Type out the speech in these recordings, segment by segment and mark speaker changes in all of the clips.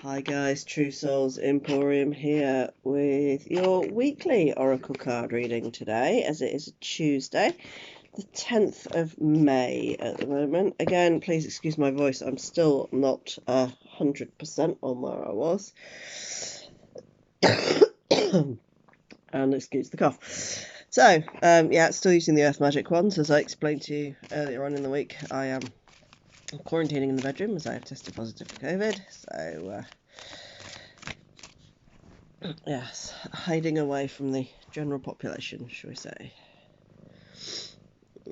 Speaker 1: Hi guys, True Souls Emporium here with your weekly Oracle card reading today, as it is a Tuesday, the 10th of May at the moment. Again, please excuse my voice, I'm still not 100% on where I was. And excuse the cough. So, yeah, still using the Earth Magic wands, as I explained to you earlier on in the week. I am quarantining in the bedroom as I have tested positive for COVID, so yes, hiding away from the general population, shall we say.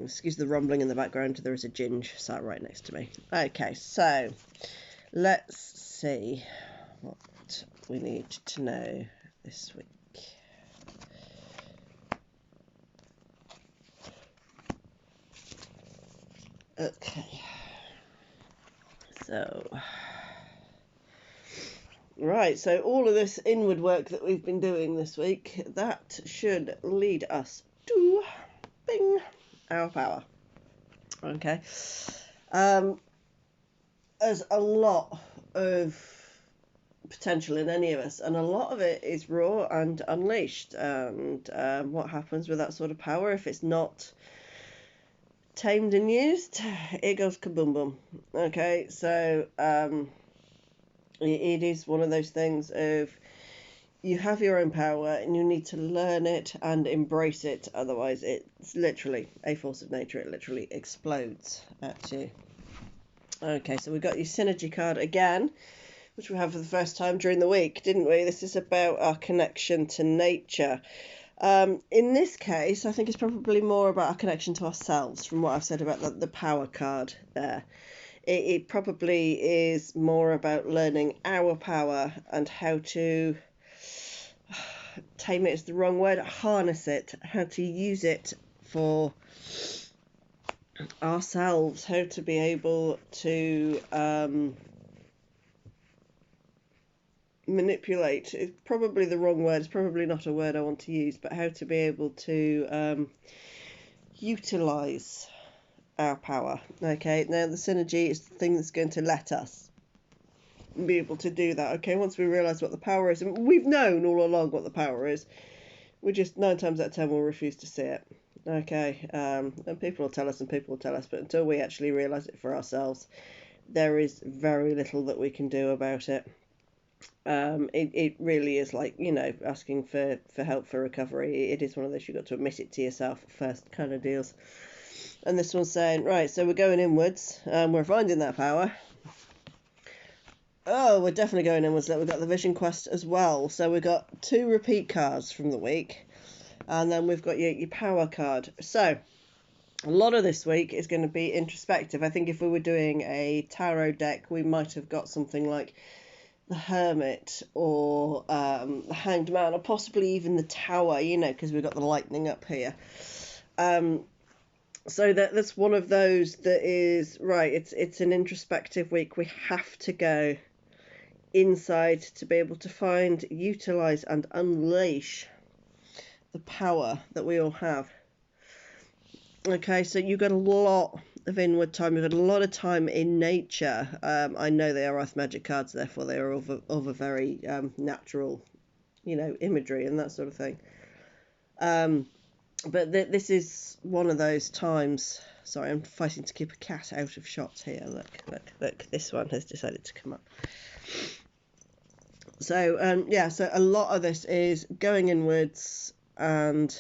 Speaker 1: Excuse the rumbling in the background, there is a ginge sat right next to me. Okay, so let's see what we need to know this week. Okay, so right, so all of this inward work that we've been doing this week, that should lead us to bing, our power. Okay, there's a lot of potential in any of us, and a lot of it is raw and unleashed. And what happens with that sort of power if it's not tamed and used? It goes kaboom boom. Okay, so it is one of those things of you have your own power and you need to learn it and embrace it, otherwise it's literally a force of nature. It literally explodes at you. Okay, so we've got your synergy card again, which we have for the first time during the week, didn't we? This is about our connection to nature. In this case, I think it's probably more about our connection to ourselves, from what I've said about the power card there. It probably is more about learning our power and how to tame it is the wrong word, harness it, how to use it for ourselves, how to be able to manipulate is probably the wrong word. It's probably not a word I want to use, but how to be able to utilize our power. Okay, now the synergy is the thing that's going to let us be able to do that. Okay, once we realize what the power is, and we've known all along what the power is, we just 9 times out of 10 will refuse to see it. Okay, and people will tell us, but until we actually realize it for ourselves, there is very little that we can do about it. It really is like, asking for help for recovery. It is one of those, you've got to admit it to yourself first kind of deals. And this one's saying, right, so we're going inwards, we're finding that power. Oh, we're definitely going inwards. We've got the Vision Quest as well. So we've got 2 repeat cards from the week, and then we've got your power card. So a lot of this week is going to be introspective. I think if we were doing a tarot deck, we might have got something like the Hermit or the Hanged Man, or possibly even the Tower, because we've got the lightning up here. So that's one of those that is, right, it's an introspective week. We have to go inside to be able to find, utilize, and unleash the power that we all have. Okay, so you've got a lot of inward time. You've got a lot of time in nature. I know they are Earth Magic cards, therefore they are of a very natural, imagery and that sort of thing. But this is one of those times. Sorry, I'm fighting to keep a cat out of shot here. Look, this one has decided to come up. So, yeah, so a lot of this is going inwards and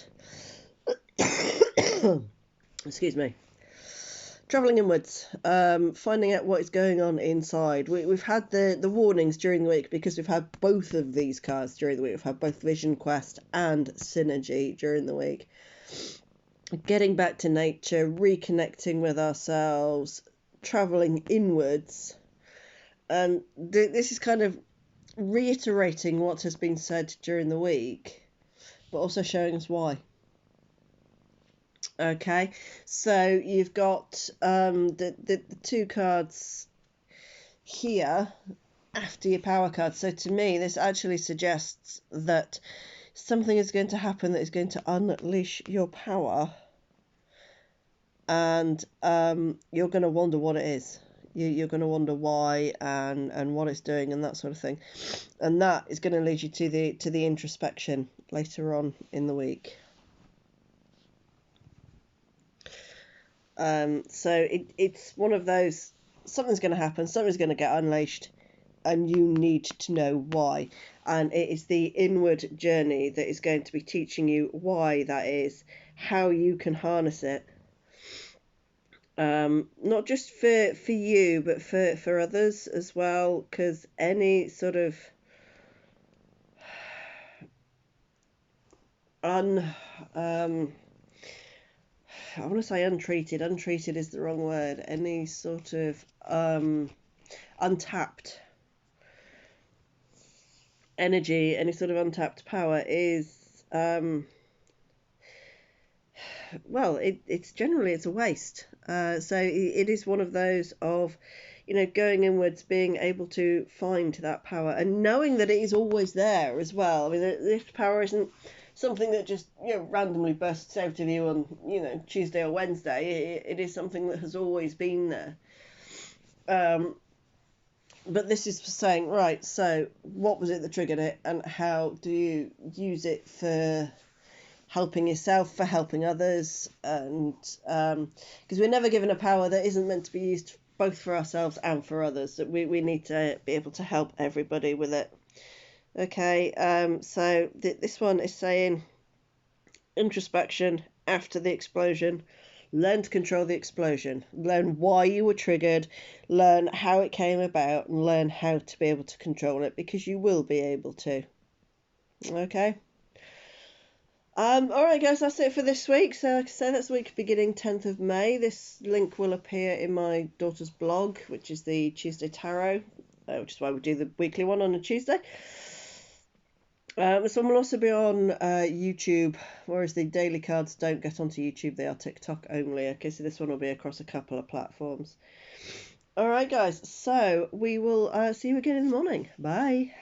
Speaker 1: excuse me, travelling inwards, finding out what is going on inside. We've had the warnings during the week because we've had both of these cards during the week. We've had both Vision Quest and Synergy during the week. Getting back to nature, reconnecting with ourselves, travelling inwards. And this is kind of reiterating what has been said during the week, but also showing us why. Okay, so you've got the 2 cards here after your power card. So to me, this actually suggests that something is going to happen that is going to unleash your power, and you're going to wonder what it is. You're going to wonder why and what it's doing and that sort of thing, and that is going to lead you to the introspection later on in the week. So it's one of those, something's going to happen, something's going to get unleashed, and you need to know why. And it is the inward journey that is going to be teaching you why that is, how you can harness it. Not just for you, but for others as well, because any sort of I want to say untreated. Untreated is the wrong word. Any sort of untapped energy, any sort of untapped power is well, it's generally it's a waste. So it is one of those of, going inwards, being able to find that power and knowing that it is always there as well. I mean, this power isn't something that just randomly bursts out of you on Tuesday or Wednesday. It is something that has always been there. But this is for saying, right, so what was it that triggered it, and how do you use it for helping yourself, for helping others, and because we're never given a power that isn't meant to be used both for ourselves and for others. That we need to be able to help everybody with it. Okay, so this one is saying introspection after the explosion. Learn to control the explosion. Learn why you were triggered. Learn how it came about, and learn how to be able to control it, because you will be able to. Okay. All right, guys, that's it for this week. So, like I said, that's the week beginning 10th of May. This link will appear in my daughter's blog, which is the Tuesday Tarot, which is why we do the weekly one on a Tuesday. This one will also be on YouTube, whereas the daily cards don't get onto YouTube. They are TikTok only. Okay, so this one will be across a couple of platforms. All right, guys, so we will see you again in the morning. Bye.